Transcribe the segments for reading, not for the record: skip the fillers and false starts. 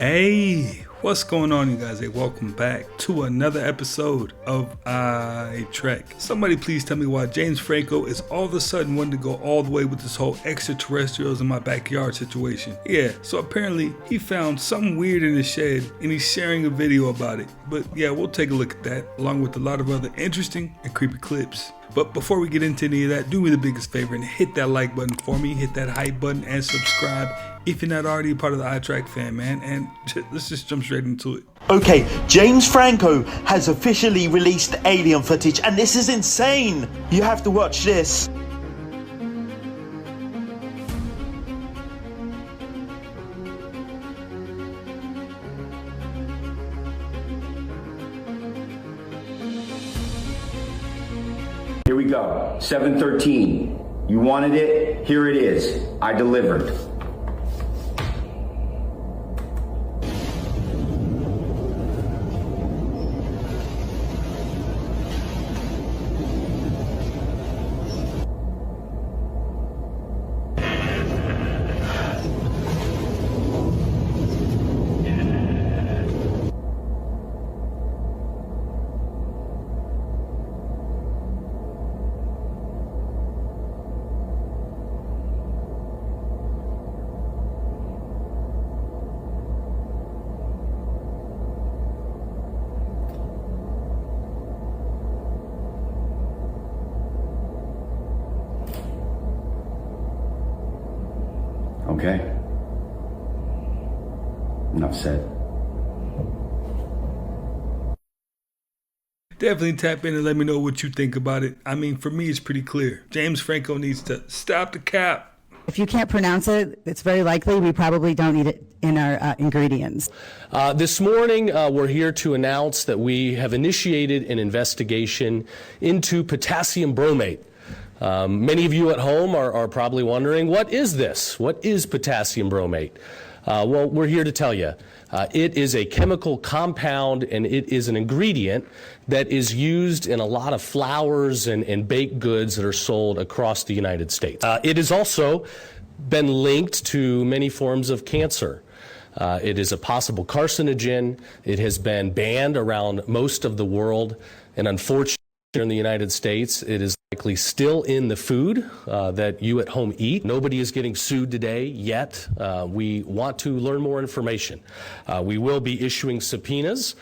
Hey, what's going on, you guys? Hey, welcome back to another episode of iTrek. Somebody please tell me why James Franco is all of a sudden wanting to go all the way with this whole extraterrestrials in my backyard situation. Yeah, so apparently he found something weird in his shed and he's sharing a video about it. But yeah, we'll take a look at that along with a lot of other interesting and creepy clips. But before we get into any of that, do me the biggest favor and hit that like button for me, hit that hype button, and subscribe if you're not already a part of the iTrek fan, man. And let's just jump straight into it. Okay, James Franco has officially released alien footage, and this is insane! You have to watch this. Here we go. 713. You wanted it? Here it is. I delivered. Okay. Enough said. Definitely tap in and let me know what you think about it. I mean, for me, it's pretty clear. James Franco needs to stop the cap. If you can't pronounce it, it's very likely we probably don't need it in our ingredients. This morning, we're here to announce that we have initiated an investigation into potassium bromate. Many of you at home are probably wondering, what is this? What is potassium bromate? Well, we're here to tell you. It is a chemical compound and it is an ingredient that is used in a lot of flours and baked goods that are sold across the United States. It has also been linked to many forms of cancer. It is a possible carcinogen. It has been banned around most of the world, and unfortunately in the United States, it is likely still in the food that you at home eat. Nobody is getting sued today yet. We want to learn more information. We will be issuing subpoenas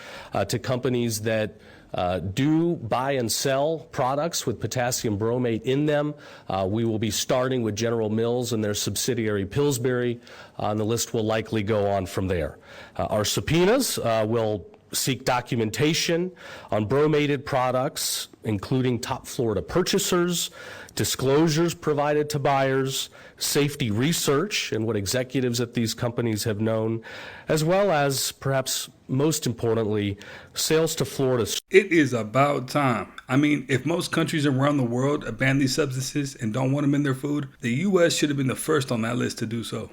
to companies that do buy and sell products with potassium bromate in them. We will be starting with General Mills and their subsidiary Pillsbury, and the list will likely go on from there. Our subpoenas will seek documentation on bromated products, including top Florida purchasers, disclosures provided to buyers, safety research and what executives at these companies have known, as well as, perhaps most importantly, sales to Florida. It is about time. I mean, if most countries around the world ban these substances and don't want them in their food, the U.S. should have been the first on that list to do so.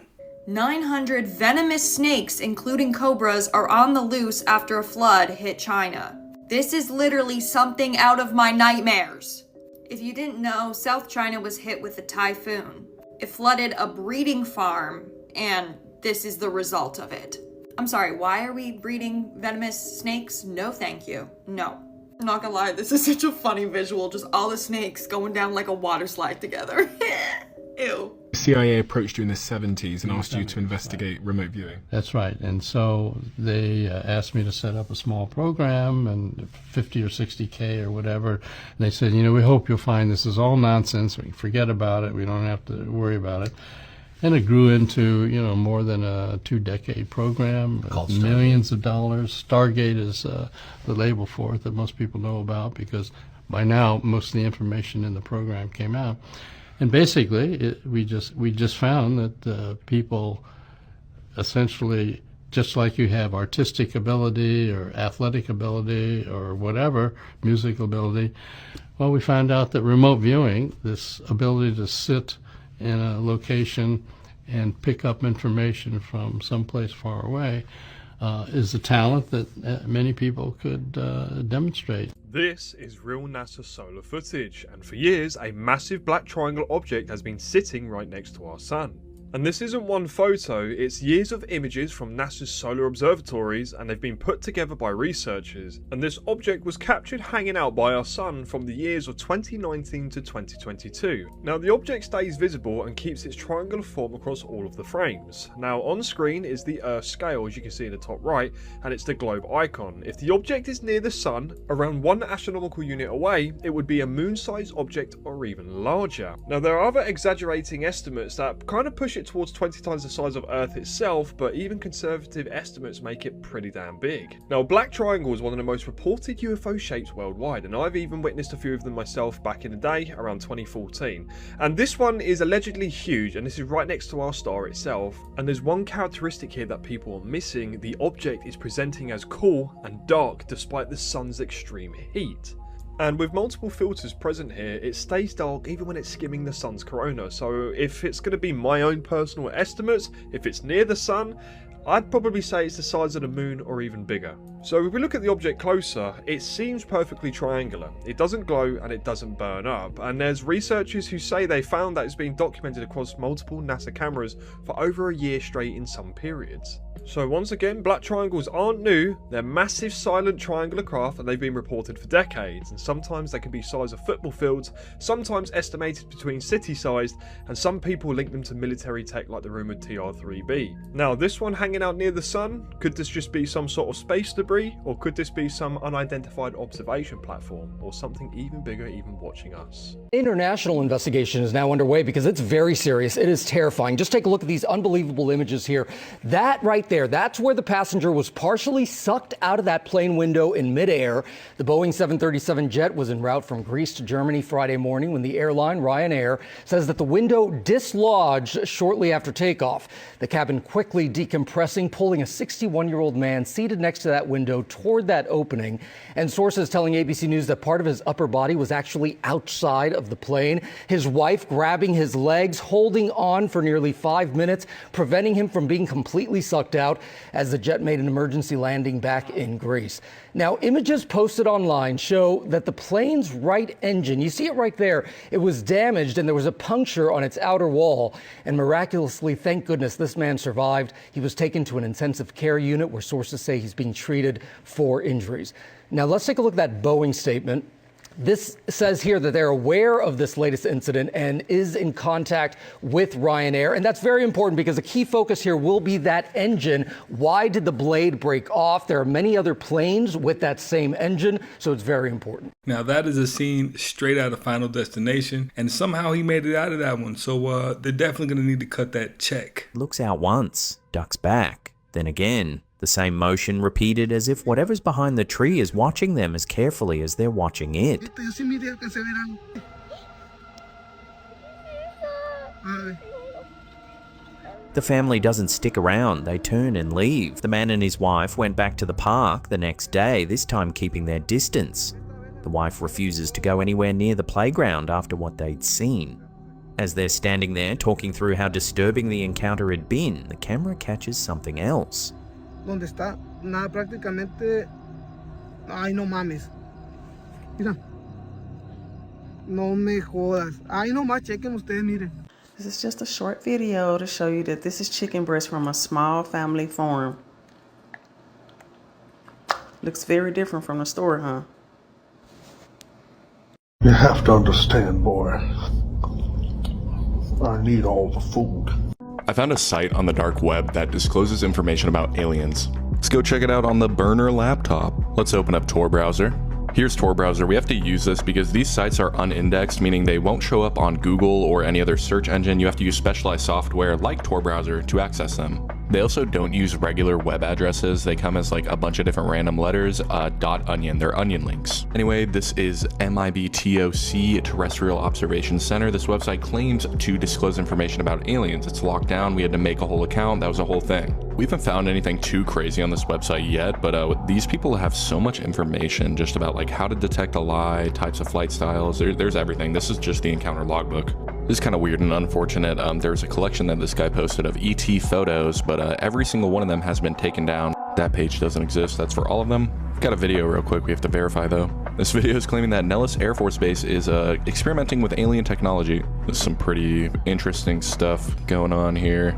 900 venomous snakes, including cobras, are on the loose after a flood hit China. This is literally something out of my nightmares. If you didn't know, South China was hit with a typhoon. It flooded a breeding farm, and this is the result of it. I'm sorry, why are we breeding venomous snakes? No, thank you. No. I'm not gonna lie, this is such a funny visual, just all the snakes going down like a water slide together. Ew. CIA approached you in the 70s and asked you to investigate remote viewing. That's right. And so they asked me to set up a small program and 50 or 60K or whatever. And they said, we hope you'll find this is all nonsense. We forget about it. We don't have to worry about it. And it grew into, more than a 2-decade program, millions of dollars. Stargate is the label for it that most people know about because by now most of the information in the program came out. And basically, we just found that people essentially, just like you have artistic ability or athletic ability or whatever, musical ability, well, we found out that remote viewing, this ability to sit in a location and pick up information from someplace far away, is a talent that many people could demonstrate. This is real NASA solar footage, and for years a massive black triangle object has been sitting right next to our sun. And this isn't one photo, it's years of images from NASA's solar observatories, and they've been put together by researchers. And this object was captured hanging out by our sun from the years of 2019 to 2022. Now the object stays visible and keeps its triangular form across all of the frames. Now on screen is the Earth scale, as you can see in the top right, and it's the globe icon. If the object is near the sun, around 1 astronomical unit away, it would be a moon-sized object or even larger. Now there are other exaggerating estimates that kind of push it towards 20 times the size of Earth itself, but even conservative estimates make it pretty damn big. Now, Black Triangle is one of the most reported UFO shapes worldwide, and I've even witnessed a few of them myself back in the day, around 2014. And this one is allegedly huge, and this is right next to our star itself. And there's one characteristic here that people are missing: the object is presenting as cool and dark despite the sun's extreme heat. And with multiple filters present here, it stays dark even when it's skimming the sun's corona. So if it's going to be my own personal estimates, if it's near the sun, I'd probably say it's the size of the moon or even bigger. So if we look at the object closer, it seems perfectly triangular. It doesn't glow and it doesn't burn up. And there's researchers who say they found that it's been documented across multiple NASA cameras for over a year straight in some periods. So once again, black triangles aren't new. They're massive silent triangular craft, and they've been reported for decades. And sometimes they can be size of football fields, sometimes estimated between city-sized, and some people link them to military tech like the rumored TR-3B. Now this one hanging out near the sun, could this just be some sort of space debris, or could this be some unidentified observation platform, or something even bigger even watching us? International investigation is now underway because it's very serious. It is terrifying. Just take a look at these unbelievable images here. That right there, that's where the passenger was partially sucked out of that plane window in midair. The Boeing 737 jet was en route from Greece to Germany Friday morning when the airline, Ryanair, says that the window dislodged shortly after takeoff. The cabin quickly decompressing, pulling a 61-year-old man seated next to that window toward that opening. And sources telling ABC News that part of his upper body was actually outside of the plane. His wife grabbing his legs, holding on for nearly 5 minutes, preventing him from being completely sucked out as the jet made an emergency landing back in Greece. Now, images posted online show that the plane's right engine, you see it right there, it was damaged and there was a puncture on its outer wall. And miraculously, thank goodness, this man survived. He was taken to an intensive care unit where sources say he's being treated for injuries. Now, let's take a look at that Boeing statement. This says here that they're aware of this latest incident and is in contact with Ryanair. And that's very important because the key focus here will be that engine. Why did the blade break off? There are many other planes with that same engine, so it's very important. Now, that is a scene straight out of Final Destination, and somehow he made it out of that one. So they're definitely going to need to cut that check. Looks out once, ducks back, then again. The same motion repeated as if whatever's behind the tree is watching them as carefully as they're watching it. The family doesn't stick around, they turn and leave. The man and his wife went back to the park the next day, this time keeping their distance. The wife refuses to go anywhere near the playground after what they'd seen. As they're standing there talking through how disturbing the encounter had been, the camera catches something else. Donde está nada prácticamente. Ay, no mames. Mira. No me jodas. Ay, no más, chequen ustedes, miren. This is just a short video to show you that this is chicken breast from a small family farm. Looks very different from the store, huh? You have to understand, boy. I need all the food. I found a site on the dark web that discloses information about aliens. Let's go check it out on the burner laptop. Let's open up Tor browser. Here's Tor browser. We have to use this because these sites are unindexed, meaning they won't show up on Google or any other search engine. You have to use specialized software like Tor browser to access them. They also don't use regular web addresses. They come as like a bunch of different random letters, .onion, they're onion links. Anyway, this is MIBTOC, Terrestrial Observation Center. This website claims to disclose information about aliens. It's locked down, we had to make a whole account, that was a whole thing. We haven't found anything too crazy on this website yet, but these people have so much information just about like how to detect a lie, types of flight styles, there's everything. This is just the encounter logbook. This is kind of weird and unfortunate. There's a collection that this guy posted of ET photos, but every single one of them has been taken down. That page doesn't exist. That's for all of them. Got a video real quick we have to verify though. This video is claiming that Nellis Air Force Base is experimenting with alien technology. There's some pretty interesting stuff going on here.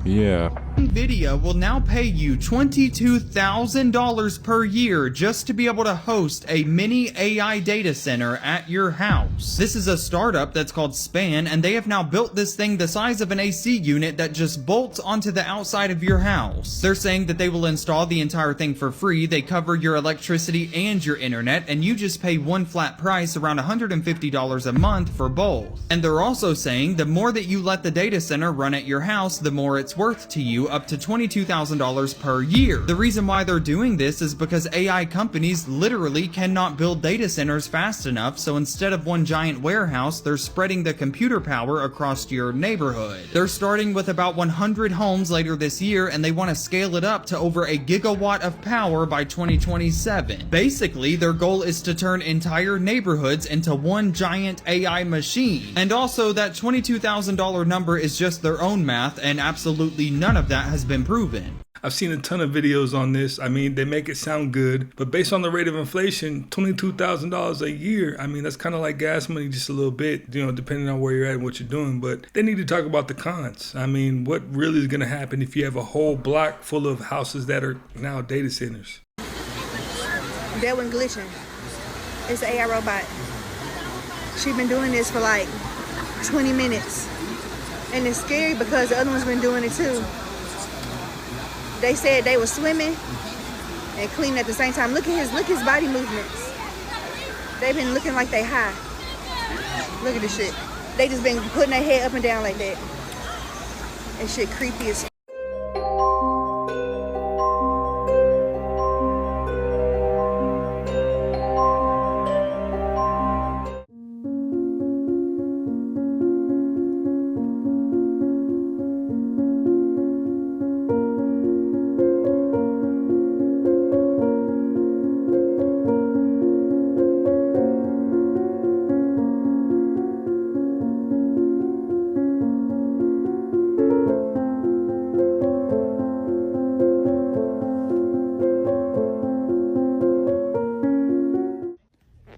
Yeah. NVIDIA will now pay you $22,000 per year just to be able to host a mini AI data center at your house. This is a startup that's called Span, and they have now built this thing the size of an AC unit that just bolts onto the outside of your house. They're saying that they will install the entire thing for free. They cover your electricity and your internet, and you just pay one flat price, around $150 a month for both. And they're also saying the more that you let the data center run at your house, the more it's worth to you, up to $22,000 per year. The reason why they're doing this is because AI companies literally cannot build data centers fast enough, so instead of one giant warehouse, they're spreading the computer power across your neighborhood. They're starting with about 100 homes later this year, and they want to scale it up to over a gigawatt of power by 2027. Basically, their goal is to turn entire neighborhoods into one giant AI machine. And also, that $22,000 number is just their own math, and absolutely none of that has been proven. I've seen a ton of videos on this. I mean, they make it sound good, but based on the rate of inflation, $22,000 a year, I mean, that's kind of like gas money just a little bit, you know, depending on where you're at and what you're doing. But they need to talk about the cons. I mean, what really is going to happen if you have a whole block full of houses that are now data centers? That one glitching. It's an AI robot. She's been doing this for like 20 minutes. And it's scary because the other one's been doing it too. They said they were swimming and cleaning at the same time. Look at his body movements. They've been looking like they high. Look at this shit. They just been putting their head up and down like that. And shit creepy as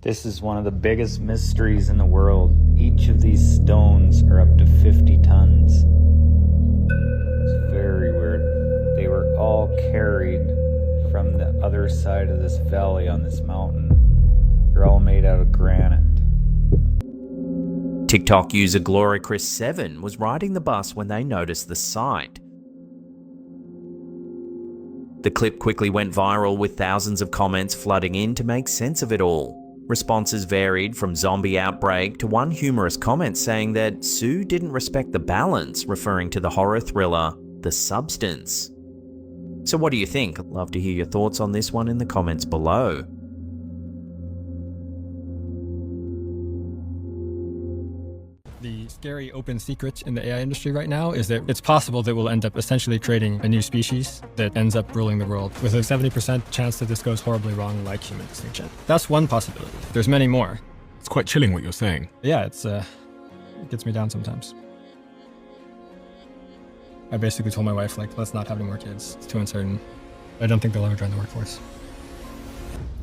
This is one of the biggest mysteries in the world. Each of these stones are up to 50 tons. It's very weird. They were all carried from the other side of this valley on this mountain. They're all made out of granite. TikTok user GloryChris7 was riding the bus when they noticed the sight. The clip quickly went viral with thousands of comments flooding in to make sense of it all. Responses varied from zombie outbreak to one humorous comment saying that Sue didn't respect the balance, referring to the horror thriller The Substance. So what do you think? I'd love to hear your thoughts on this one in the comments below. The scary open secret in the AI industry right now is that it's possible that we'll end up essentially creating a new species that ends up ruling the world with a 70% chance that this goes horribly wrong, like human extinction. That's one possibility. There's many more. It's quite chilling what you're saying. Yeah, it gets me down sometimes. I basically told my wife, like, let's not have any more kids. It's too uncertain. I don't think they'll ever join the workforce.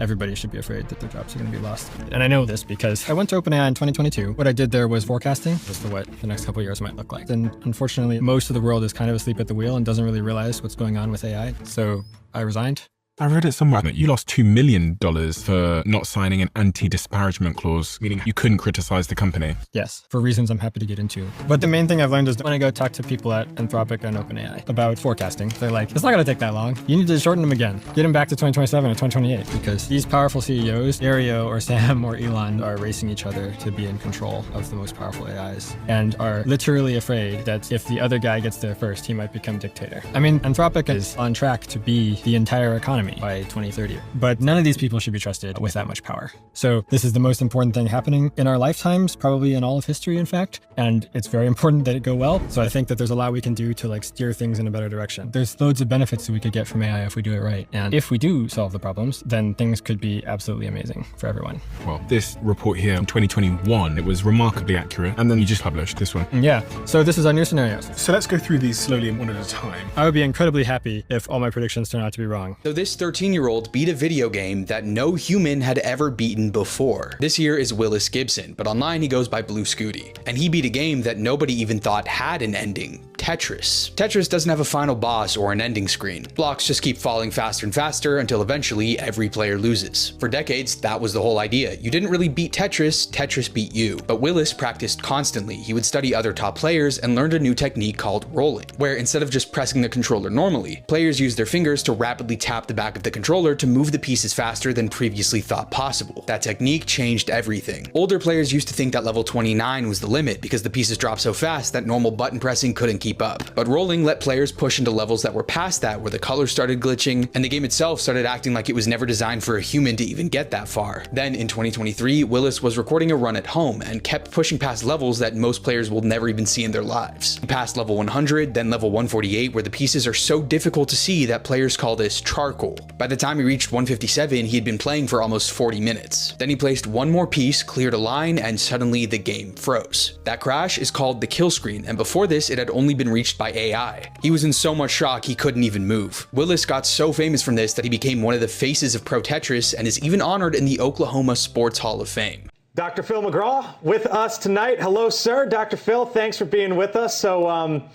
Everybody should be afraid that their jobs are going to be lost. And I know this because I went to OpenAI in 2022. What I did there was forecasting as to what the next couple of years might look like. And unfortunately, most of the world is kind of asleep at the wheel and doesn't really realize what's going on with AI. So I resigned. I read it somewhere that you lost $2 million for not signing an anti-disparagement clause, meaning you couldn't criticize the company. Yes, for reasons I'm happy to get into. But the main thing I've learned is when I go talk to people at Anthropic and OpenAI about forecasting, they're like, it's not going to take that long. You need to shorten them again. Get them back to 2027 or 2028 because these powerful CEOs, Dario or Sam or Elon, are racing each other to be in control of the most powerful AIs and are literally afraid that if the other guy gets there first, he might become dictator. I mean, Anthropic is on track to be the entire economy by 2030. But none of these people should be trusted with that much power. So this is the most important thing happening in our lifetimes, probably in all of history, in fact. And it's very important that it go well. So I think that there's a lot we can do to like steer things in a better direction. There's loads of benefits that we could get from AI if we do it right. And if we do solve the problems, then things could be absolutely amazing for everyone. Well, this report here in 2021, it was remarkably accurate. And then you just published this one. Yeah. So this is our new scenarios. So let's go through these slowly one at a time. I would be incredibly happy if all my predictions turn out to be wrong. So this 13-year-old beat a video game that no human had ever beaten before. This here is Willis Gibson, but online he goes by Blue Scooty. And he beat a game that nobody even thought had an ending. Tetris. Tetris doesn't have a final boss or an ending screen. Blocks just keep falling faster and faster until eventually every player loses. For decades, that was the whole idea. You didn't really beat Tetris, Tetris beat you. But Willis practiced constantly. He would study other top players and learned a new technique called rolling, where instead of just pressing the controller normally, players use their fingers to rapidly tap the back of the controller to move the pieces faster than previously thought possible. That technique changed everything. Older players used to think that level 29 was the limit because the pieces dropped so fast that normal button pressing couldn't keep up. But rolling let players push into levels that were past that, where the colors started glitching and the game itself started acting like it was never designed for a human to even get that far. Then in 2023, Willis was recording a run at home and kept pushing past levels that most players will never even see in their lives. He passed level 100, then level 148, where the pieces are so difficult to see that players call this charcoal. By the time he reached 157, he had been playing for almost 40 minutes. Then he placed one more piece, cleared a line, and suddenly the game froze. That crash is called the kill screen, and before this it had only been reached by AI. He was in so much shock he couldn't even move. Willis got so famous from this that he became one of the faces of Pro Tetris and is even honored in the Oklahoma Sports Hall of Fame. Dr. Phil McGraw with us tonight. Hello, sir. Dr. Phil, thanks for being with us. So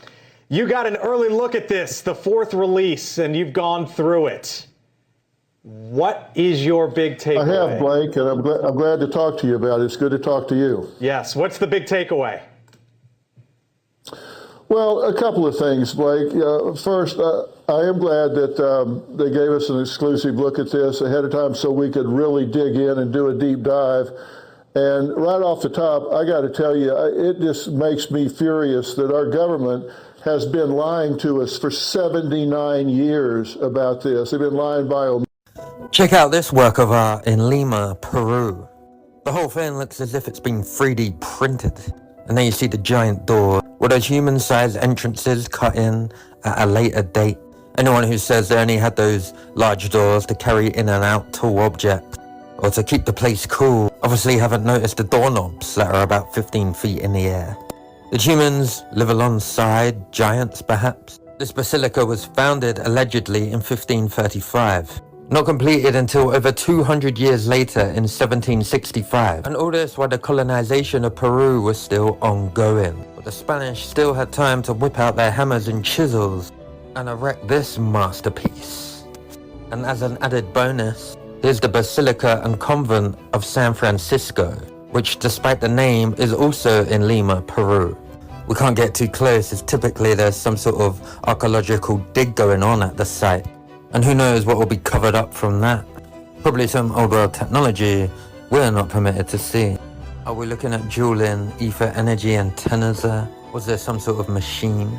you got an early look at this, the fourth release, and you've gone through it. What is your big takeaway? I have, Blake, and I'm glad to talk to you about it. It's good to talk to you. Yes. What's the big takeaway? Well, a couple of things, Blake. First, I am glad that they gave us an exclusive look at this ahead of time so we could really dig in and do a deep dive. And right off the top, I got to tell you, it just makes me furious that our government has been lying to us for 79 years about this. They've been lying by omission. Check out this work of art in Lima, Peru. The whole thing looks as if it's been 3D printed. And then you see the giant door with those human-sized entrances cut in at a later date. Anyone who says they only had those large doors to carry in and out tall objects or to keep the place cool obviously haven't noticed the doorknobs that are about 15 feet in the air. Did humans live alongside giants, perhaps? This basilica was founded allegedly in 1535. Not completed until over 200 years later in 1765. And all this while the colonization of Peru was still ongoing. But the Spanish still had time to whip out their hammers and chisels and erect this masterpiece. And as an added bonus, here's the Basilica and Convent of San Francisco, which despite the name is also in Lima, Peru. We can't get too close as typically there's some sort of archaeological dig going on at the site. And who knows what will be covered up from that. Probably some old world technology we're not permitted to see. Are we looking at dueling ether energy antennas there? Was there some sort of machine?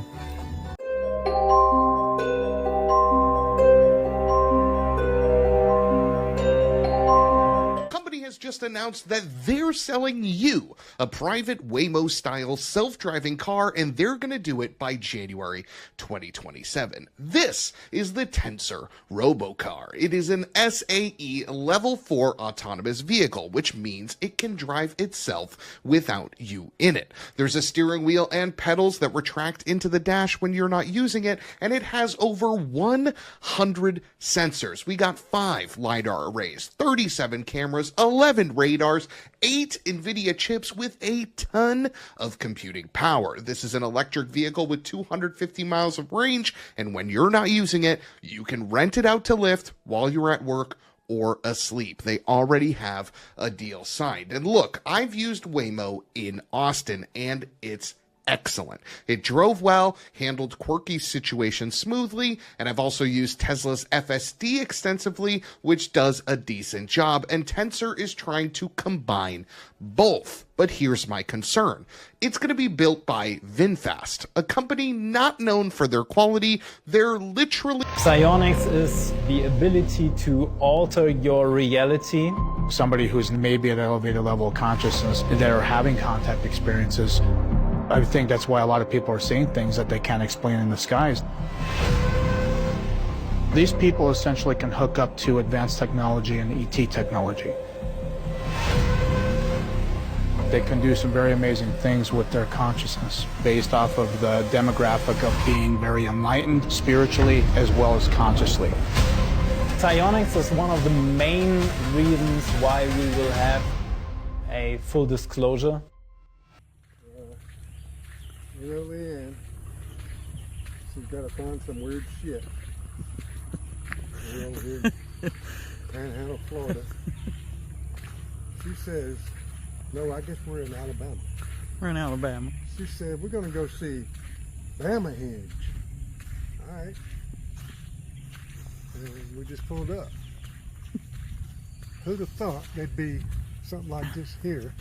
Just announced that they're selling you a private Waymo-style self-driving car, and they're going to do it by January 2027. This is the Tensor Robocar. It is an SAE Level 4 autonomous vehicle, which means it can drive itself without you in it. There's a steering wheel and pedals that retract into the dash when you're not using it, and it has over 100 sensors. We got 5 LiDAR arrays, 37 cameras, 11 radars, 8 NVIDIA chips with a ton of computing power. This is an electric vehicle with 250 miles of range, and when you're not using it, you can rent it out to Lyft while you're at work or asleep. They already have a deal signed. And look, I've used Waymo in Austin, and it's excellent. It drove well, handled quirky situations smoothly, and I've also used Tesla's FSD extensively, which does a decent job, and Tensor is trying to combine both. But here's my concern. It's going to be built by VinFast, a company not known for their quality. They're literally... Psionics is the ability to alter your reality. Somebody who's maybe at an elevated level of consciousness, they're having contact experiences. I think that's why a lot of people are seeing things that they can't explain in the skies. These people essentially can hook up to advanced technology and ET technology. They can do some very amazing things with their consciousness based off of the demographic of being very enlightened spiritually as well as consciously. Psionics is one of the main reasons why we will have a full disclosure. Really in. She's got to find some weird shit. We're over here in Panhandle, Florida. She says, no, I guess we're in Alabama. We're in Alabama. She said, we're going to go see Bama Hinge. All right. And we just pulled up. Who'd have thought there'd be something like this here,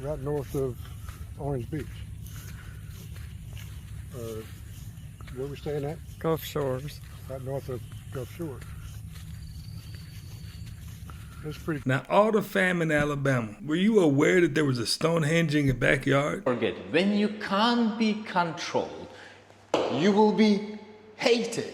right north of Orange Beach? Where we staying at? Gulf Shores. Right north of Gulf Shores. That's pretty. Now, all the fam in Alabama, were you aware that there was a Stonehenge in your backyard? Forget, when you can't be controlled, you will be hated.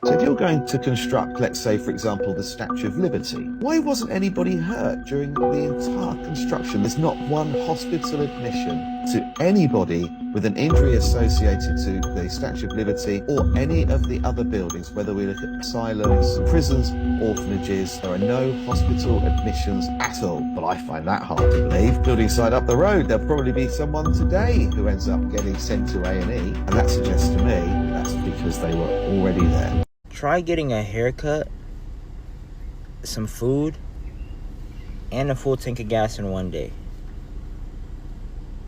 So if you're going to construct, let's say, for example, the Statue of Liberty, why wasn't anybody hurt during the entire construction? There's not one hospital admission to anybody with an injury associated to the Statue of Liberty or any of the other buildings, whether we look at asylums, prisons, orphanages. There are no hospital admissions at all. But I find that hard to believe. Building site up the road, there'll probably be someone today who ends up getting sent to A&E, and that suggests to me that's because they were already there. Try getting a haircut, some food, and a full tank of gas in one day.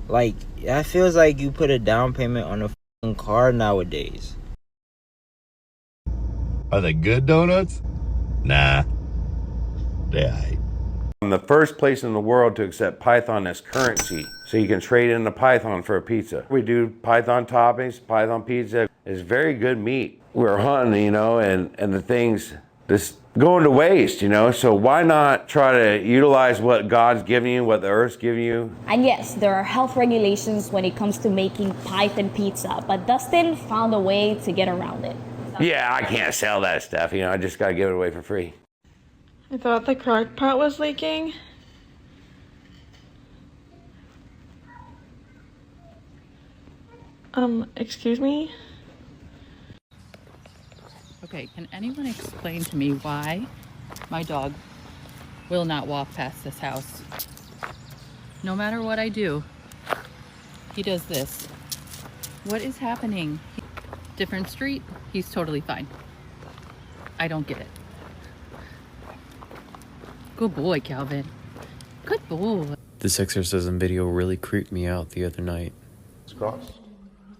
Like, that feels like you put a down payment on a f***ing car nowadays. Are they good donuts? Nah. They ain't. I'm the first place in the world to accept Python as currency, so you can trade in the Python for a pizza. We do Python toppings, Python pizza. It's very good meat. We're hunting, you know, and the things just going to waste, you know, so why not try to utilize what God's giving you, what the earth's giving you? And yes, there are health regulations when it comes to making Python pizza, but Dustin found a way to get around it. Yeah, I can't sell that stuff, you know, I just gotta give it away for free. I thought the crock pot was leaking. Excuse me? Okay, can anyone explain to me why my dog will not walk past this house? No matter what I do, he does this. What is happening? Different street, he's totally fine. I don't get it. Good boy, Calvin. Good boy. This exorcism video really creeped me out the other night. Crossed.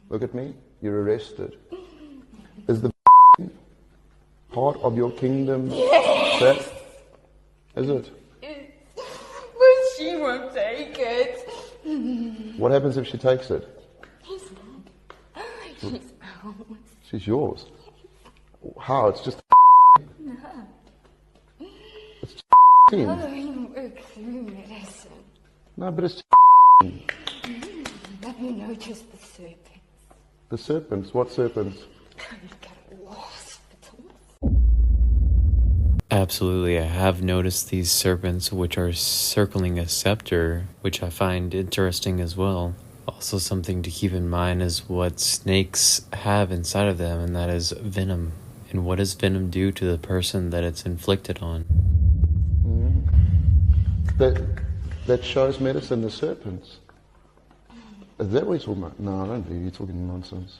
Look at me. You're arrested. Is the part of your kingdom set? Is it? But she won't take it. What happens if she takes it? She's She's yours. How? It's just no. It's Other work through medicine. No, but it's Let me notice the serpents. the serpents. What serpents? Absolutely, I have noticed these serpents which are circling a scepter, which I find interesting as well. Also, something to keep in mind is what snakes have inside of them, and that is venom. And what does venom do to the person that it's inflicted on? That shows medicine, the serpents. Is that what you're talking about? No, I don't believe you're talking nonsense.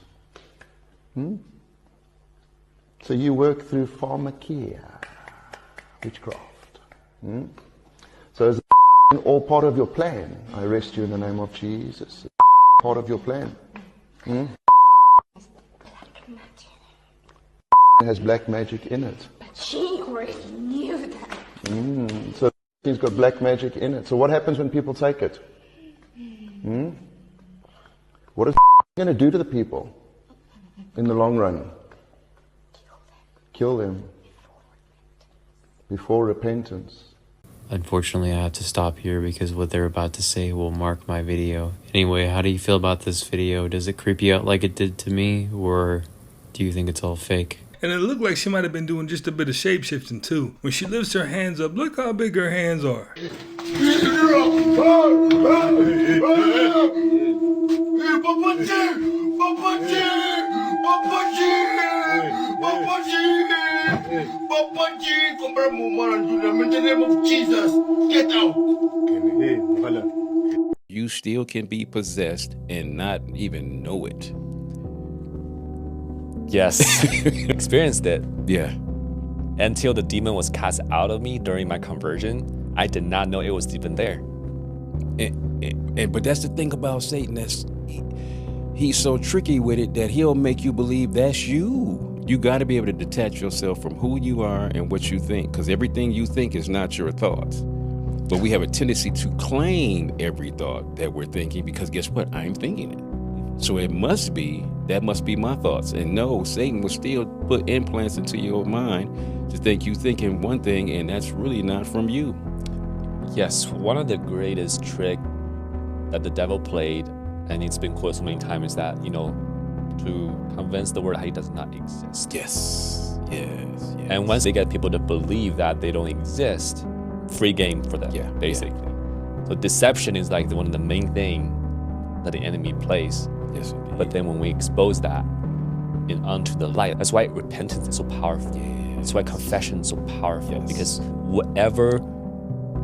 So you work through pharmakia, witchcraft. So is it all part of your plan? I arrest you in the name of Jesus. Part of your plan. It has black magic in it. But she already knew that. So it's got black magic in it. So what happens when people take it? What is it going to do to the people in the long run? Kill them before repentance. Unfortunately, I have to stop here because what they're about to say will mark my video. Anyway, how do you feel about this video? Does it creep you out like it did to me, or do you think it's all fake? And it looked like she might have been doing just a bit of shape-shifting too. When she lifts her hands up, look how big her hands are. Papa G, in the name of Jesus, get out. You still can be possessed and not even know it. Yes, experienced it. Yeah. Until the demon was cast out of me during my conversion, I did not know it was even there. But that's the thing about Satan. He's so tricky with it that he'll make you believe that's you. You got to be able to detach yourself from who you are and what you think, because everything you think is not your thoughts. But we have a tendency to claim every thought that we're thinking because guess what? I'm thinking it. So that must be my thoughts. And no, Satan will still put implants into your mind to think you thinking one thing, and that's really not from you. Yes, one of the greatest trick that the devil played, and it's been quoted so many times, is that, to convince the world that he does not exist. Yes. And once they get people to believe that they don't exist, free game for them, basically. So deception is like one of the main things that the enemy plays. Yes, but then when we expose that onto the light, that's why repentance is so powerful. That's why confession is so powerful, because whatever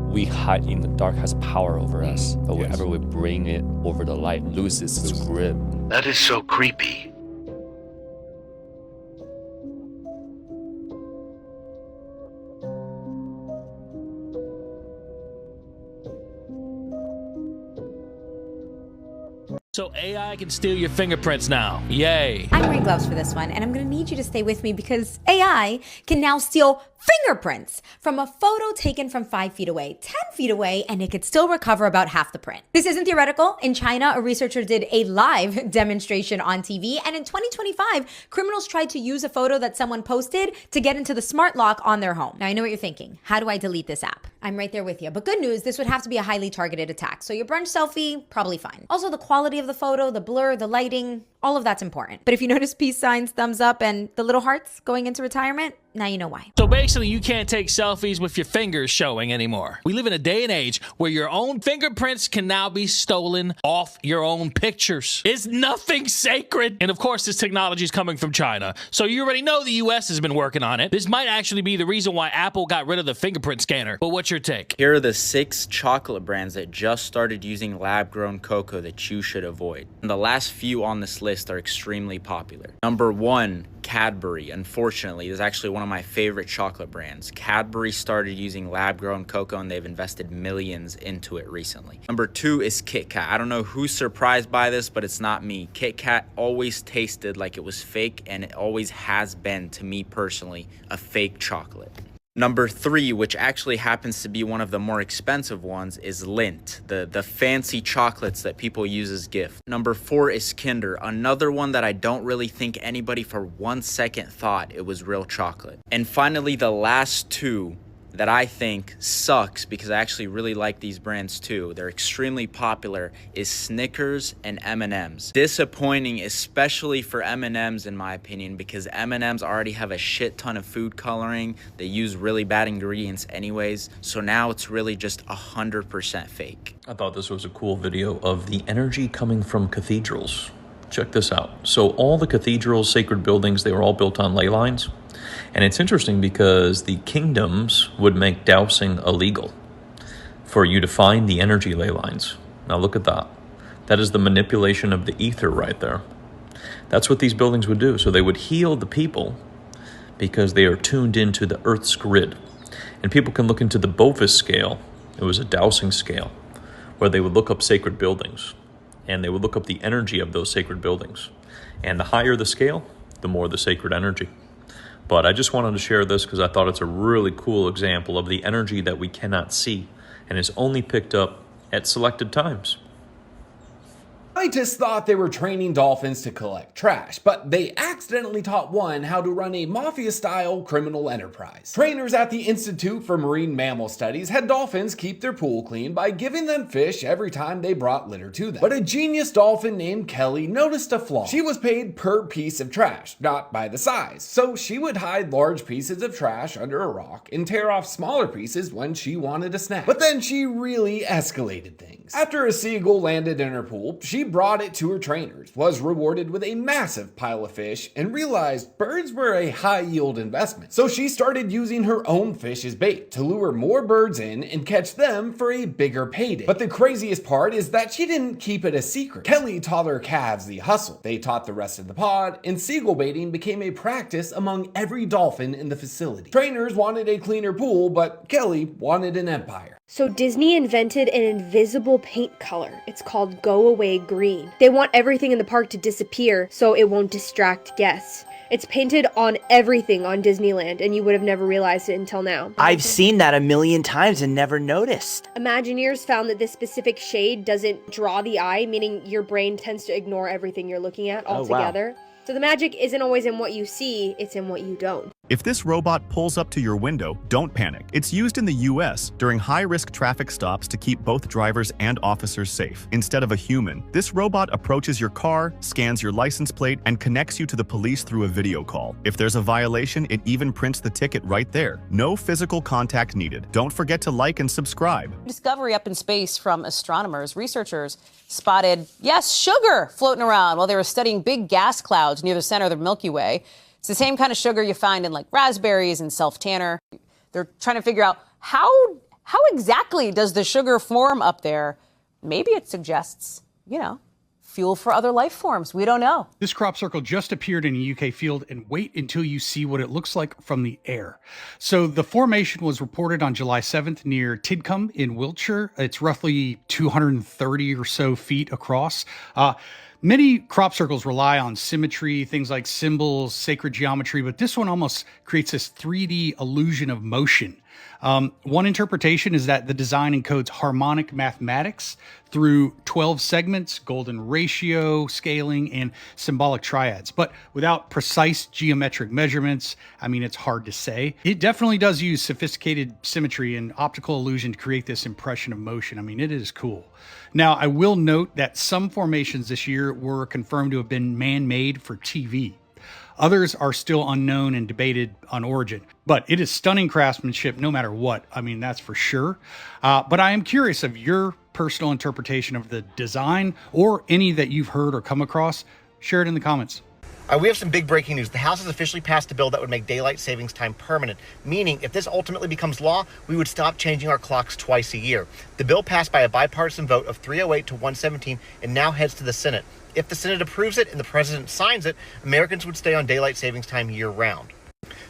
we hide in the dark has power over us, but whatever we bring it over the light loses its grip. That is so creepy. So AI can steal your fingerprints now. Yay. I'm wearing gloves for this one, and I'm gonna need you to stay with me because AI can now steal fingerprints from a photo taken from 5 feet away, 10 feet away, and it could still recover about half the print. This isn't theoretical. In China, a researcher did a live demonstration on TV, and in 2025, criminals tried to use a photo that someone posted to get into the smart lock on their home. Now, I know what you're thinking. How do I delete this app? I'm right there with you. But good news, this would have to be a highly targeted attack. So your brunch selfie, probably fine. Also, the quality of the photo, the blur, the lighting, all of that's important. But if you notice peace signs, thumbs up, and the little hearts going into retirement, now you know why. So basically, you can't take selfies with your fingers showing anymore. We live in a day and age where your own fingerprints can now be stolen off your own pictures. It's nothing sacred. And of course, this technology is coming from China. So you already know the US has been working on it. This might actually be the reason why Apple got rid of the fingerprint scanner. But what's your take? Here are the 6 chocolate brands that just started using lab-grown cocoa that you should avoid. And the last few on this list are extremely popular. Number 1, Cadbury. Unfortunately, this is actually one of my favorite chocolate brands. Cadbury started using lab-grown cocoa and they've invested millions into it recently. Number 2 is Kit Kat. I don't know who's surprised by this, but it's not me. Kit Kat always tasted like it was fake, and it always has been, to me personally, a fake chocolate. Number 3, which actually happens to be one of the more expensive ones, is Lindt, the fancy chocolates that people use as gifts. Number 4 is Kinder, another one that I don't really think anybody for 1 second thought it was real chocolate. And finally, the last 2 that I think sucks, because I actually really like these brands too, they're extremely popular, is Snickers and M&M's. Disappointing, especially for M&M's in my opinion, because M&M's already have a shit ton of food coloring, they use really bad ingredients anyways, so now it's really just 100% fake. I thought this was a cool video of the energy coming from cathedrals. Check this out. So all the cathedrals, sacred buildings, they were all built on ley lines. And it's interesting because the kingdoms would make dowsing illegal for you to find the energy ley lines. Now look at that. That is the manipulation of the ether right there. That's what these buildings would do. So they would heal the people because they are tuned into the Earth's grid. And people can look into the Bovis scale. It was a dowsing scale where they would look up sacred buildings and they would look up the energy of those sacred buildings. And the higher the scale, the more the sacred energy. But I just wanted to share this because I thought it's a really cool example of the energy that we cannot see and is only picked up at selected times. Scientists thought they were training dolphins to collect trash, but they accidentally taught one how to run a mafia-style criminal enterprise. Trainers at the Institute for Marine Mammal Studies had dolphins keep their pool clean by giving them fish every time they brought litter to them. But a genius dolphin named Kelly noticed a flaw. She was paid per piece of trash, not by the size, so she would hide large pieces of trash under a rock and tear off smaller pieces when she wanted a snack. But then she really escalated things. After a seagull landed in her pool, she brought it to her trainers, was rewarded with a massive pile of fish, and realized birds were a high-yield investment. So she started using her own fish as bait to lure more birds in and catch them for a bigger payday. But the craziest part is that she didn't keep it a secret. Kelly taught her calves the hustle. They taught the rest of the pod, and seagull baiting became a practice among every dolphin in the facility. Trainers wanted a cleaner pool, but Kelly wanted an empire. So Disney invented an invisible paint color. It's called Go Away Green. They want everything in the park to disappear so it won't distract guests. It's painted on everything on Disneyland, and you would have never realized it until now. I've seen that a million times and never noticed. Imagineers found that this specific shade doesn't draw the eye, meaning your brain tends to ignore everything you're looking at altogether. Wow. So the magic isn't always in what you see, it's in what you don't. If this robot pulls up to your window, don't panic. It's used in the US during high-risk traffic stops to keep both drivers and officers safe. Instead of a human, this robot approaches your car, scans your license plate, and connects you to the police through a video call. If there's a violation, it even prints the ticket right there. No physical contact needed. Don't forget to like and subscribe. Discovery up in space from astronomers. Researchers spotted, sugar floating around while they were studying big gas clouds near the center of the Milky Way. It's the same kind of sugar you find in like raspberries and self-tanner. They're trying to figure out how exactly does the sugar form up there? Maybe it suggests, fuel for other life forms. We don't know. This crop circle just appeared in a UK field, and wait until you see what it looks like from the air. So the formation was reported on July 7th near Tidcombe in Wiltshire. It's roughly 230 or so feet across. Many crop circles rely on symmetry, things like symbols, sacred geometry, but this one almost creates this 3D illusion of motion. One interpretation is that the design encodes harmonic mathematics through 12 segments, golden ratio, scaling, and symbolic triads. But without precise geometric measurements, it's hard to say. It definitely does use sophisticated symmetry and optical illusion to create this impression of motion. It is cool. Now, I will note that some formations this year were confirmed to have been man-made for TV. Others are still unknown and debated on origin, but it is stunning craftsmanship no matter what. That's for sure. But I am curious of your personal interpretation of the design or any that you've heard or come across. Share it in the comments. We have some big breaking news. The House has officially passed a bill that would make daylight savings time permanent, meaning if this ultimately becomes law, we would stop changing our clocks twice a year. The bill passed by a bipartisan vote of 308 to 117 and now heads to the Senate. If the Senate approves it and the president signs it, Americans would stay on daylight savings time year-round.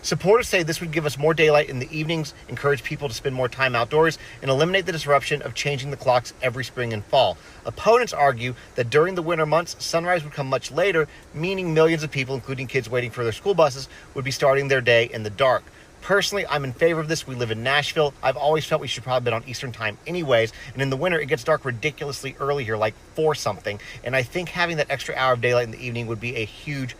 Supporters say this would give us more daylight in the evenings, encourage people to spend more time outdoors, and eliminate the disruption of changing the clocks every spring and fall. Opponents argue that during the winter months, sunrise would come much later, meaning millions of people, including kids waiting for their school buses, would be starting their day in the dark. Personally, I'm in favor of this. We live in Nashville. I've always felt we should probably be on Eastern time anyways. And in the winter, it gets dark ridiculously early here, like 4 something. And I think having that extra hour of daylight in the evening would be a huge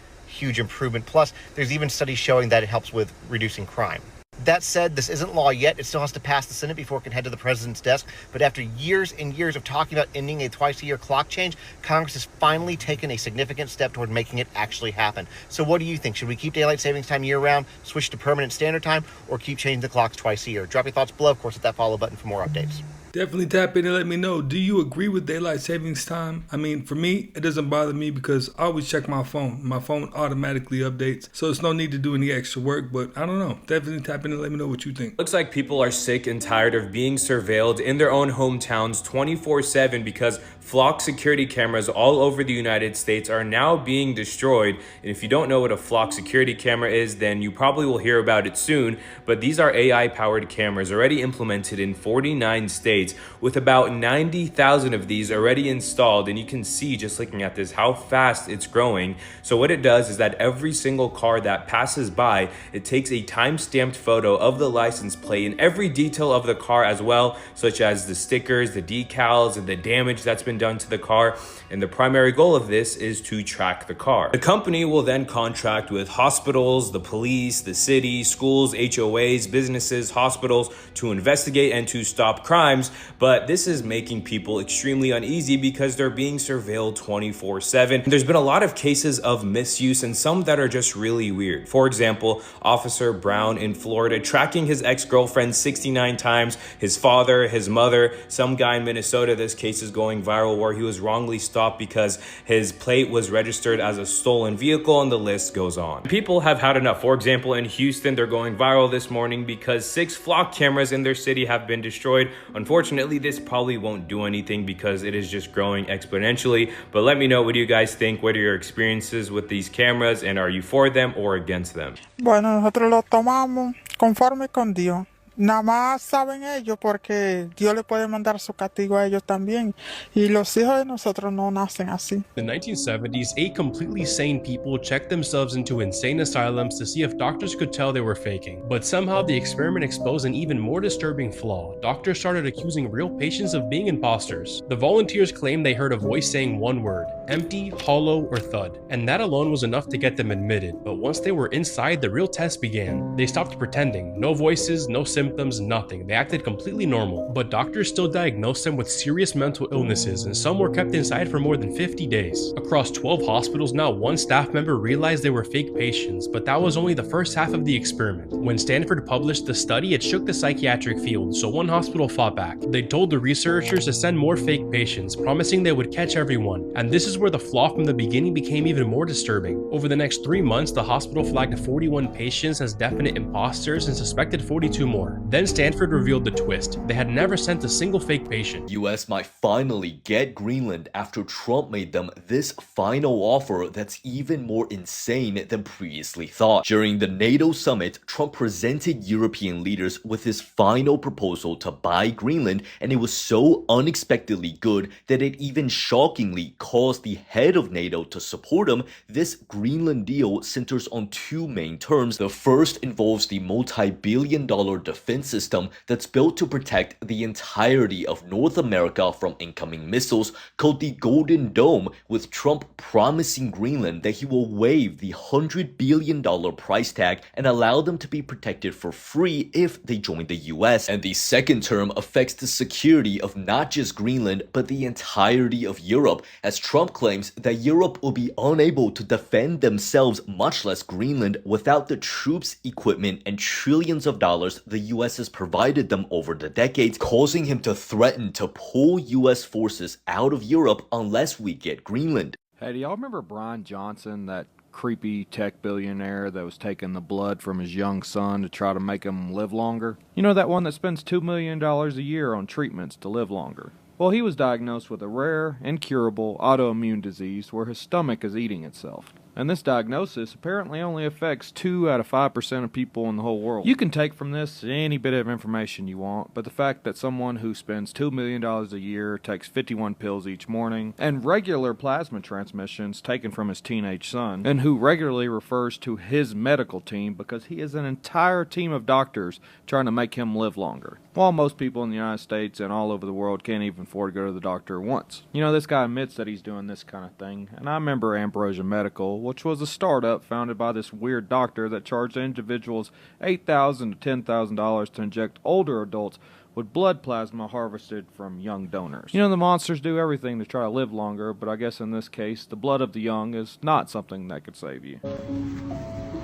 improvement. Plus, there's even studies showing that it helps with reducing crime. That said, this isn't law yet. It still has to pass the Senate before it can head to the president's desk. But after years and years of talking about ending a twice-a-year clock change, Congress has finally taken a significant step toward making it actually happen. So what do you think? Should we keep daylight savings time year-round, switch to permanent standard time, or keep changing the clocks twice a year? Drop your thoughts below. Of course, hit that follow button for more updates. Definitely tap in and let me know. Do you agree with daylight savings time? For me, it doesn't bother me because I always check my phone. My phone automatically updates, so there's no need to do any extra work, but I don't know. Definitely tap in and let me know what you think. Looks like people are sick and tired of being surveilled in their own hometowns 24/7 because flock security cameras all over the United States are now being destroyed. And if you don't know what a flock security camera is, then you probably will hear about it soon. But these are AI-powered cameras already implemented in 49 states. With about 90,000 of these already installed, and you can see just looking at this how fast it's growing. So what it does is that every single car that passes by, it takes a time-stamped photo of the license plate and every detail of the car as well, such as the stickers, the decals, and the damage that's been done to the car. And the primary goal of this is to track the car. The company will then contract with hospitals, the police, the city, schools, HOAs, businesses, hospitals to investigate and to stop crimes. But this is making people extremely uneasy because they're being surveilled 24/7. There's been a lot of cases of misuse and some that are just really weird. For example, Officer Brown in Florida tracking his ex-girlfriend 69 times, his father, his mother, some guy in Minnesota, this case is going viral, viral where he was wrongly stopped because his plate was registered as a stolen vehicle, and the list goes on. People have had enough. For example, in Houston, they're going viral this morning because 6 flock cameras in their city have been destroyed. Unfortunately, this probably won't do anything because it is just growing exponentially. But let me know, what do you guys think? What are your experiences with these cameras, and are you for them or against them? Bueno, nosotros lo tomamos conforme con Dios. Nada más saben ellos porque Dios le puede mandar su castigo a ellos también. Y los hijos de nosotros no nacen así. In the 1970s, 8 completely sane people checked themselves into insane asylums to see if doctors could tell they were faking. But somehow the experiment exposed an even more disturbing flaw. Doctors started accusing real patients of being imposters. The volunteers claimed they heard a voice saying one word: empty, hollow, or thud. And that alone was enough to get them admitted. But once they were inside, the real test began. They stopped pretending. No voices, no symptoms, nothing. They acted completely normal. But doctors still diagnosed them with serious mental illnesses, and some were kept inside for more than 50 days. Across 12 hospitals, not one staff member realized they were fake patients, but that was only the first half of the experiment. When Stanford published the study, it shook the psychiatric field, so one hospital fought back. They told the researchers to send more fake patients, promising they would catch everyone. And this is where the flaw from the beginning became even more disturbing. Over the next 3 months, the hospital flagged 41 patients as definite imposters and suspected 42 more. Then Stanford revealed the twist. They had never sent a single fake patient. US might finally get Greenland after Trump made them this final offer that's even more insane than previously thought. During the NATO summit, Trump presented European leaders with his final proposal to buy Greenland, and it was so unexpectedly good that it even shockingly caused the head of NATO to support him. This Greenland deal centers on 2 main terms. The first involves the multi-billion-dollar defense system that's built to protect the entirety of North America from incoming missiles, called the Golden Dome, with Trump promising Greenland that he will waive the $100 billion price tag and allow them to be protected for free if they join the US. And the second term affects the security of not just Greenland, but the entirety of Europe, as Trump claims that Europe will be unable to defend themselves, much less Greenland, without the troops, equipment, and trillions of dollars the US has provided them over the decades, causing him to threaten to pull US forces out of Europe unless we get Greenland. Hey, do y'all remember Brian Johnson, that creepy tech billionaire that was taking the blood from his young son to try to make him live longer? You know, that one that spends $2 million a year on treatments to live longer? Well, he was diagnosed with a rare, incurable autoimmune disease where his stomach is eating itself. And this diagnosis apparently only affects 2 out of 5% of people in the whole world. You can take from this any bit of information you want, but the fact that someone who spends $2 million a year, takes 51 pills each morning, and regular plasma transmissions taken from his teenage son, and who regularly refers to his medical team because he is an entire team of doctors trying to make him live longer, while most people in the United States and all over the world can't even afford to go to the doctor once. You know, this guy admits that he's doing this kind of thing, and I remember Ambrosia Medical, which was a startup founded by this weird doctor that charged individuals $8,000 to $10,000 to inject older adults with blood plasma harvested from young donors. You know, the monsters do everything to try to live longer, but I guess in this case, the blood of the young is not something that could save you.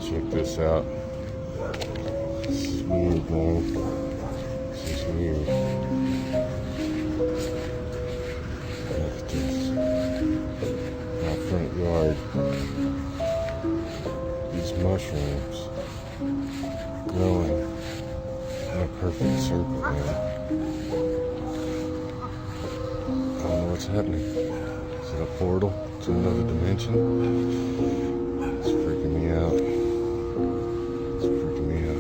Check this out. This is weird, man. This is weird. Look at this. My front yard. These mushrooms growing in a perfect circle, man. I don't know what's happening. Is it a portal to another dimension? It's freaking me out. It's freaking me out.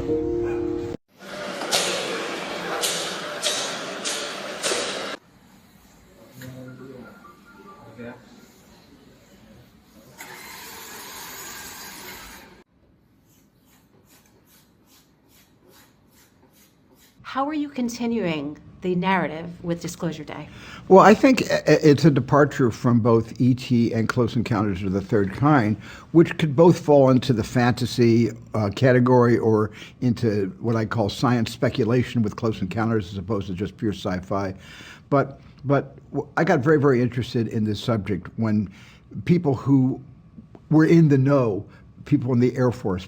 How are you continuing the narrative with Disclosure Day? Well, I think it's a departure from both E.T. and Close Encounters of the Third Kind, which could both fall into the fantasy category or into what I call science speculation with Close Encounters as opposed to just pure sci-fi. But I got very, very interested in this subject when people who were in the know people in the Air Force,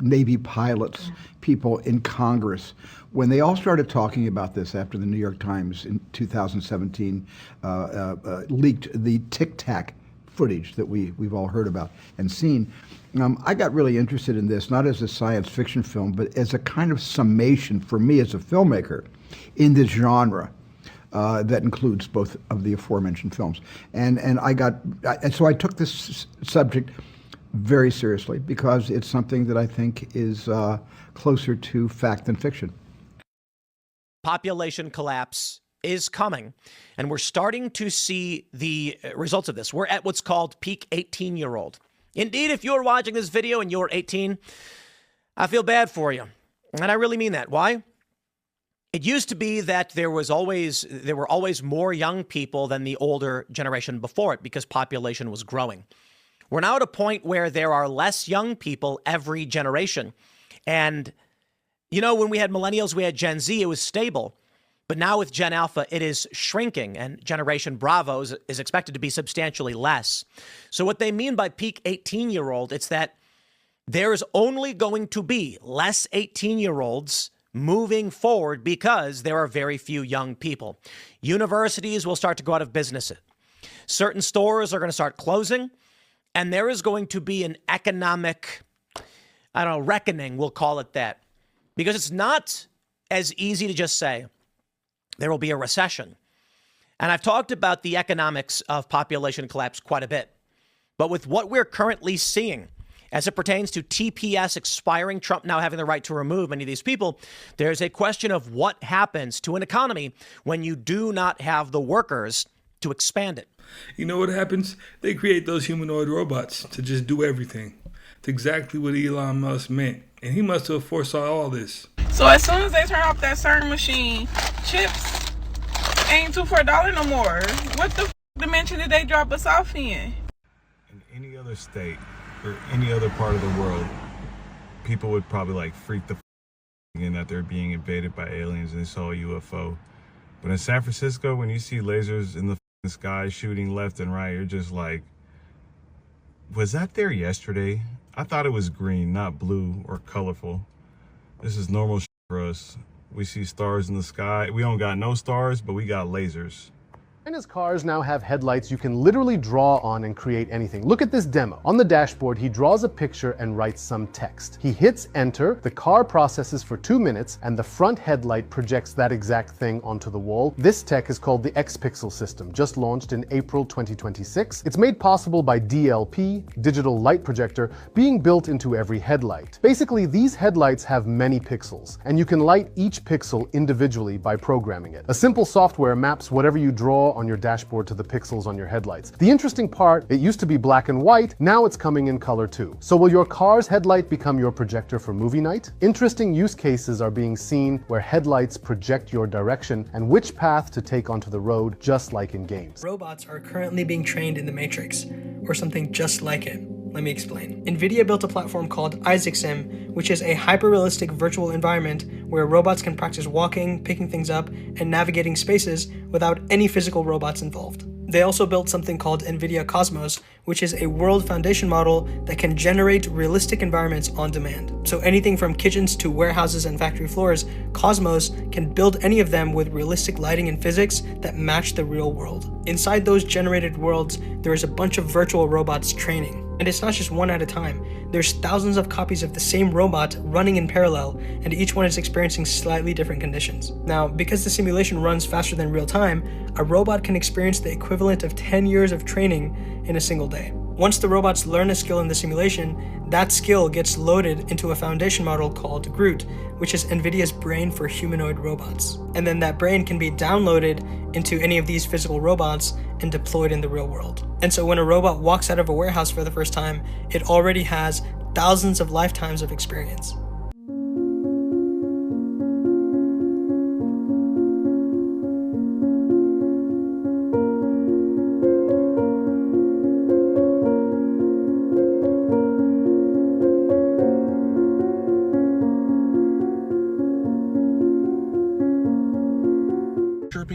Navy pilots, people in Congress, when they all started talking about this after the New York Times in 2017 leaked the Tic Tac footage that we've all heard about and seen, I got really interested in this, not as a science fiction film, but as a kind of summation for me as a filmmaker in this genre that includes both of the aforementioned films. And so I took this subject very seriously because it's something that I think is closer to fact than fiction. Population collapse is coming, and we're starting to see the results of this. We're at what's called peak 18-year-old. Indeed, if you're watching this video and you're 18, I feel bad for you. And I really mean that. Why? It used to be that there were always more young people than the older generation before it because population was growing. We're now at a point where there are less young people every generation. And, you know, when we had millennials, we had Gen Z, it was stable. But now with Gen Alpha, it is shrinking, and Generation Bravo is expected to be substantially less. So what they mean by peak 18-year-old, it's that there is only going to be less 18-year-olds moving forward because there are very few young people. Universities will start to go out of business. Certain stores are going to start closing, and there is going to be an economic, reckoning, we'll call it that. Because it's not as easy to just say, there will be a recession. And I've talked about the economics of population collapse quite a bit. But with what we're currently seeing as it pertains to TPS expiring, Trump now having the right to remove many of these people, there's a question of what happens to an economy when you do not have the workers to expand it. You know what happens? They create those humanoid robots to just do everything. It's exactly what Elon Musk meant. And he must have foresaw all this. So as soon as they turn off that CERN machine, chips ain't $2 for $1 no more. What the dimension did they drop us off in? In any other state or any other part of the world, people would probably freak the in that they're being invaded by aliens and they saw a UFO. But in San Francisco, when you see lasers in the sky shooting left and right, you're just like, was that there yesterday? I thought it was green, not blue or colorful. This is normal shit for us. We see stars in the sky. We don't got no stars, but we got lasers. China's cars now have headlights you can literally draw on and create anything. Look at this demo. On the dashboard, he draws a picture and writes some text. He hits enter, the car processes for 2 minutes, and the front headlight projects that exact thing onto the wall. This tech is called the XPixel system, just launched in April 2026. It's made possible by DLP, digital light projector, being built into every headlight. Basically, these headlights have many pixels, and you can light each pixel individually by programming it. A simple software maps whatever you draw on your dashboard to the pixels on your headlights. The interesting part, it used to be black and white, now it's coming in color too. So will your car's headlight become your projector for movie night? Interesting use cases are being seen where headlights project your direction and which path to take onto the road, just like in games. Robots are currently being trained in the Matrix, or something just like it. Let me explain. NVIDIA built a platform called IsaacSim, which is a hyper-realistic virtual environment where robots can practice walking, picking things up, and navigating spaces without any physical robots involved. They also built something called NVIDIA Cosmos, which is a world foundation model that can generate realistic environments on demand. So anything from kitchens to warehouses and factory floors, Cosmos can build any of them with realistic lighting and physics that match the real world. Inside those generated worlds, there is a bunch of virtual robots training. And it's not just one at a time. There's thousands of copies of the same robot running in parallel, and each one is experiencing slightly different conditions. Now, because the simulation runs faster than real time, a robot can experience the equivalent of 10 years of training in a single day. Once the robots learn a skill in the simulation, that skill gets loaded into a foundation model called Groot, which is NVIDIA's brain for humanoid robots. And then that brain can be downloaded into any of these physical robots and deployed in the real world. And so when a robot walks out of a warehouse for the first time, it already has thousands of lifetimes of experience.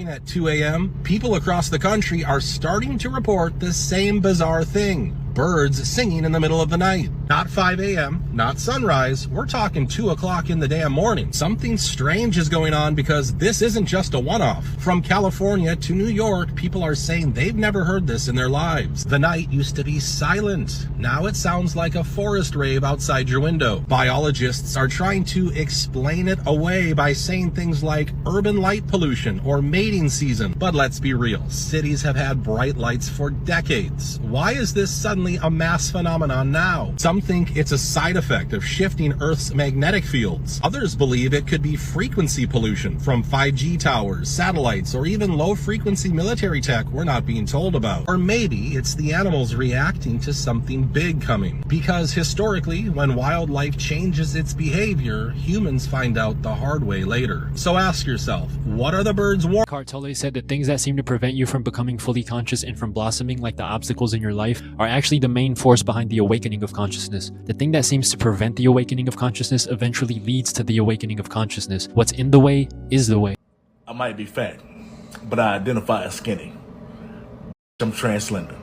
At 2 a.m., people across the country are starting to report the same bizarre thing: birds singing in the middle of the night. Not 5 a.m., not sunrise, we're talking 2 o'clock in the damn morning. Something strange is going on because this isn't just a one-off. From California to New York, people are saying they've never heard this in their lives. The night used to be silent. Now it sounds like a forest rave outside your window. Biologists are trying to explain it away by saying things like urban light pollution or mating season. But let's be real, cities have had bright lights for decades. Why is this suddenly a mass phenomenon now? Some think it's a side effect of shifting Earth's magnetic fields. Others believe it could be frequency pollution from 5G towers, satellites, or even low-frequency military tech we're not being told about. Or maybe it's the animals reacting to something big coming. Because historically, when wildlife changes its behavior, humans find out the hard way later. So ask yourself, what are the birds warning? Eckhart Tolle said the things that seem to prevent you from becoming fully conscious and from blossoming, like the obstacles in your life, are actually the main force behind the awakening of consciousness. The thing that seems to prevent the awakening of consciousness eventually leads to the awakening of consciousness. What's in the way is the way. I might be fat, but I identify as skinny. I'm trans-slender.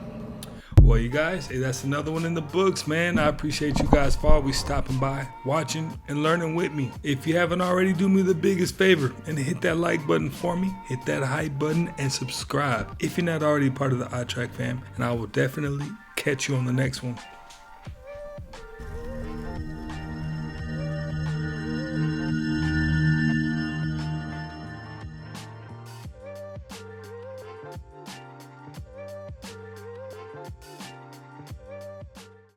Well, you guys, hey, that's another one in the books, man. I appreciate you guys for always stopping by, watching, and learning with me. If you haven't already, do me the biggest favor and hit that like button for me, hit that hype button, and subscribe if you're not already part of the iTrack fam. And I will definitely catch you on the next one.